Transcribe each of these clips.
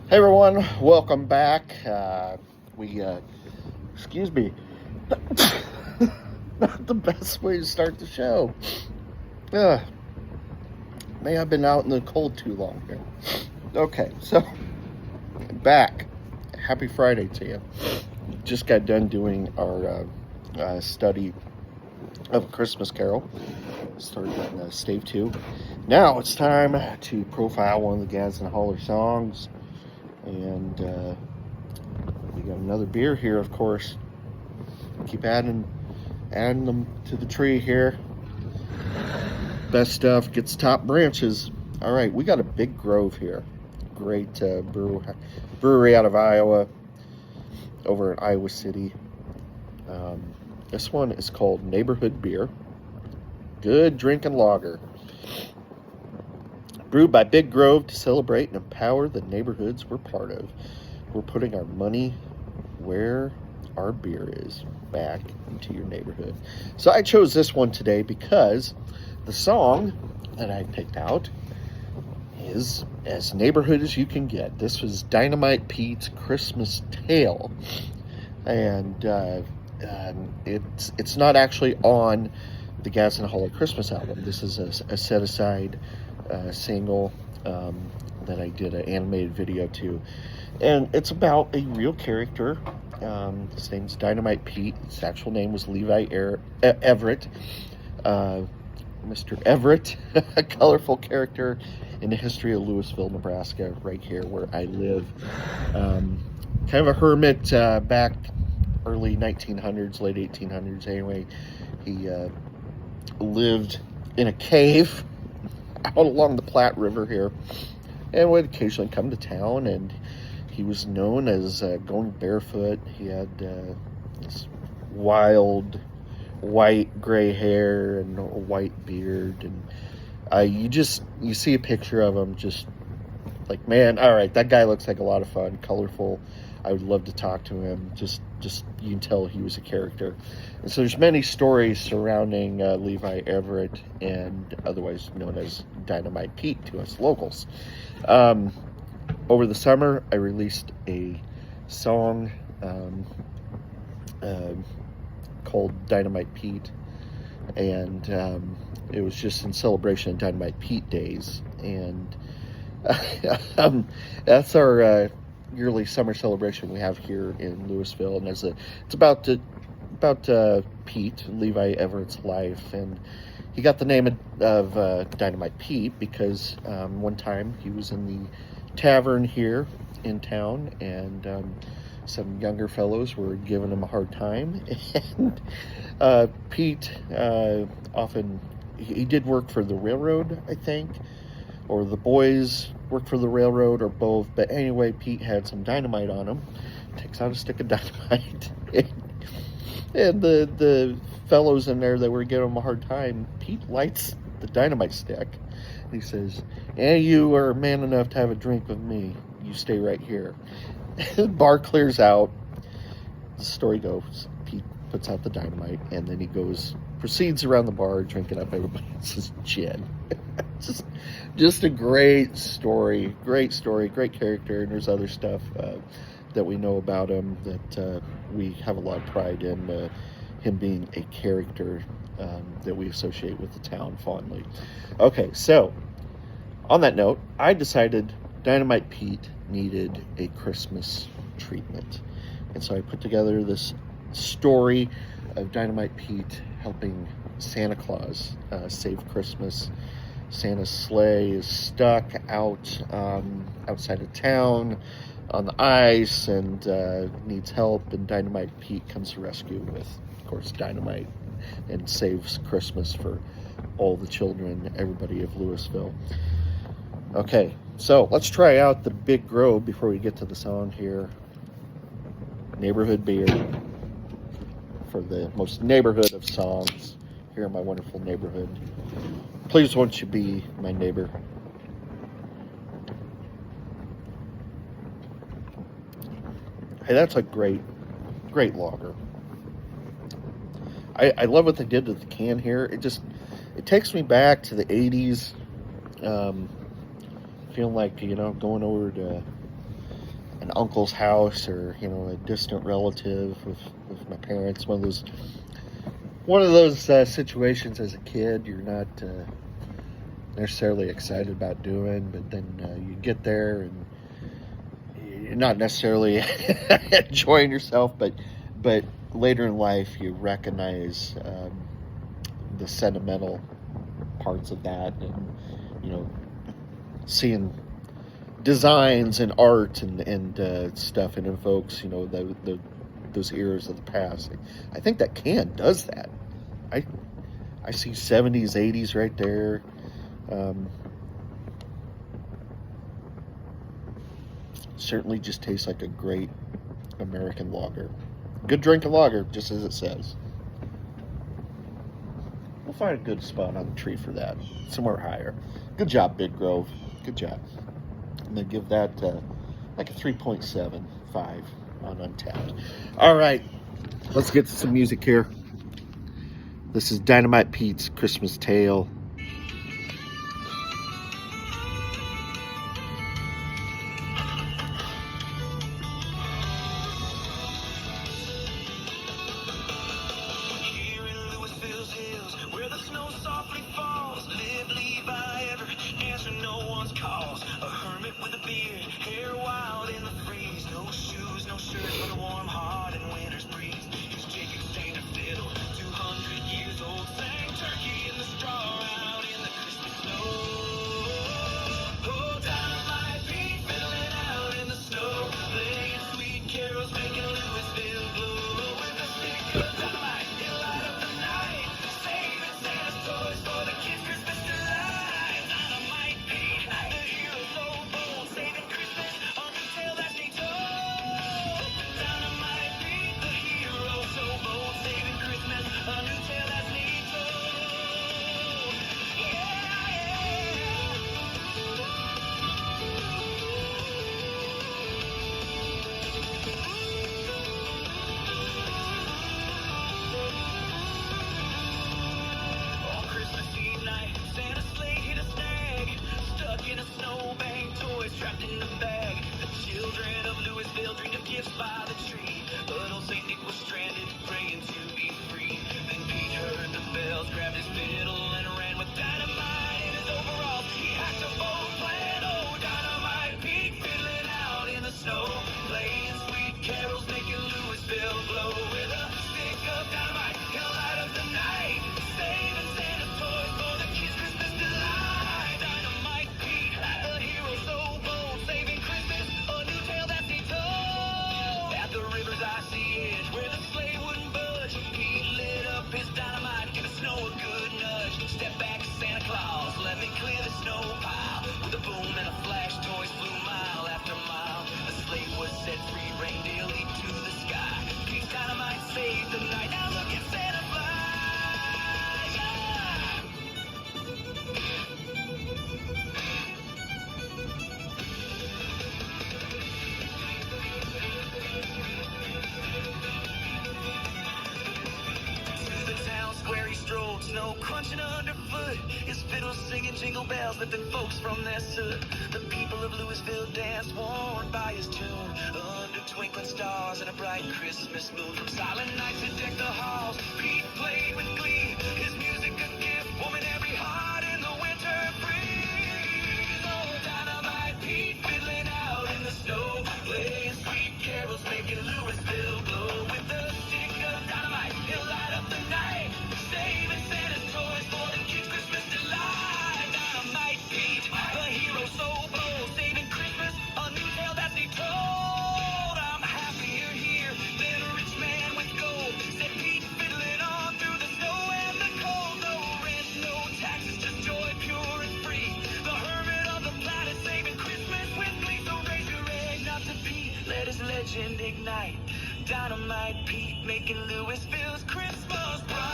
Hey everyone, welcome back. Excuse me, not the best way to start the show. Uh, May I've been out in the cold too long here. Okay, so back. Happy Friday to you. Just got done doing our study of A Christmas Carol. Started on stave 2. Now it's time to profile one of the Gaz and Holler songs. And we got another beer here, of course. Keep adding them to the tree here. Best stuff gets top branches. All right, we got a Big Grove here. Great brewery out of Iowa, over in Iowa City. This one is called Neighborhood Beer. Good drinking lager. Brewed by Big Grove to celebrate and empower the neighborhoods we're part of. We're putting our money where our beer is, back into your neighborhood. So I chose this one today because the song that I picked out is as neighborhood as you can get. This was Dynamite Pete's Christmas Tale. And it's not actually on the Gaz and Holler Christmas album. This is a set-aside single that I did an animated video to, and it's about a real character. His name's Dynamite Pete. His actual name was Levi Everett. Mr. Everett, a colorful character in the history of Louisville, Nebraska, right here where I live. Kind of a hermit back early 1900s, late 1800s anyway. He lived in a cave out along the Platte River here, and would occasionally come to town, and he was known as going barefoot. He had this wild white gray hair and a white beard, and you see a picture of him, just like, man, all right, that guy looks like a lot of fun, colorful. I would love to talk to him. Just you can tell he was a character. And so there's many stories surrounding Levi Everett, and otherwise known as Dynamite Pete to us locals. Over the summer, I released a song called Dynamite Pete, and it was just in celebration of Dynamite Pete days. And that's our yearly summer celebration we have here in Louisville, and it's about Pete, Levi Everett's life. And he got the name of Dynamite Pete because one time he was in the tavern here in town, and some younger fellows were giving him a hard time. And Pete often he did work for the railroad, I think, or the boys worked for the railroad, or both. But anyway, Pete had some dynamite on him. Takes out a stick of dynamite, and the fellows in there that were giving him a hard time, Pete lights the dynamite stick. He says, "And you are man enough to have a drink with me. You stay right here." The bar clears out. The story goes, Pete puts out the dynamite, and then he proceeds around the bar drinking up everybody else's gin. just a great story, great character. And there's other stuff that we know about him that we have a lot of pride in, him being a character that we associate with the town fondly. Okay, so on that note, I decided Dynamite Pete needed a Christmas treatment, and so I put together this story of Dynamite Pete helping Santa Claus save Christmas. Santa's sleigh is stuck outside of town on the ice, and needs help, and Dynamite Pete comes to rescue with, of course, dynamite, and saves Christmas for all the children, everybody of Louisville. Okay, so let's try out the Big Grove before we get to the song here. Neighborhood beer for the most neighborhood of songs here in my wonderful neighborhood. Please won't you be my neighbor? Hey, that's a great lager. I love what they did to the can here. It takes me back to the 80s. Feeling like, going over to an uncle's house, or a distant relative with my parents. One of those situations as a kid you're not necessarily excited about doing, but then you get there and you're not necessarily enjoying yourself, but later in life you recognize the sentimental parts of that, and seeing designs and art and stuff, and invokes those eras of the past. I think that can does that. I see 70s, 80s right there. Certainly just tastes like a great American lager. Good drinking lager, just as it says. We'll find a good spot on the tree for that. Somewhere higher. Good job, Big Grove. Good job. I'm going to give that like a 3.75 on Untapped. All right. Let's get to some music here. This is Dynamite Pete's Christmas Tale. Crunching underfoot, his fiddle singing jingle bells, lifting folks from their soot. The people of Louisville danced, warmed by his tune, under twinkling stars and a bright Christmas moon. From silent nights that decked the halls, Pete played with glee, his music a gift, warming every heart in the winter breeze. Oh, Dynamite Pete fiddling out in the snow, playing sweet carols, making Louisville glow. With the stick of dynamite, he'll light up the night, saving Santa's toys for the kids' Christmas delight. Dynamite Pete, the hero so bold, saving Christmas, a new tale that's he told. I'm happier here than a rich man with gold, said Pete, fiddling on through the snow and the cold. No rent, no taxes, just joy pure and free. The hermit of the planet, saving Christmas with glee. So raise your egg, not to Pete, let his legend ignite. Dynamite Pete, making Louisville's Christmas bright.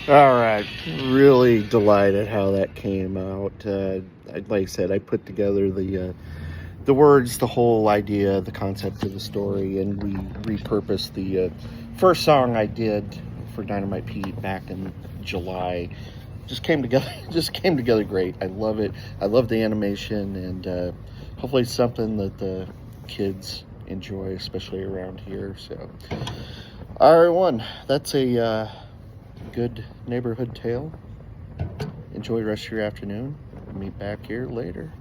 All right, really delighted how that came out. Like I said, I put together the words, the whole idea, the concept of the story, and we repurposed the first song I did for Dynamite Pete back in July. Just came together. Just came together great. I love it. I love the animation, and hopefully it's something that the kids enjoy, especially around here. So, all right, one. That's a good neighborhood tale. Enjoy the rest of your afternoon. Meet back here later.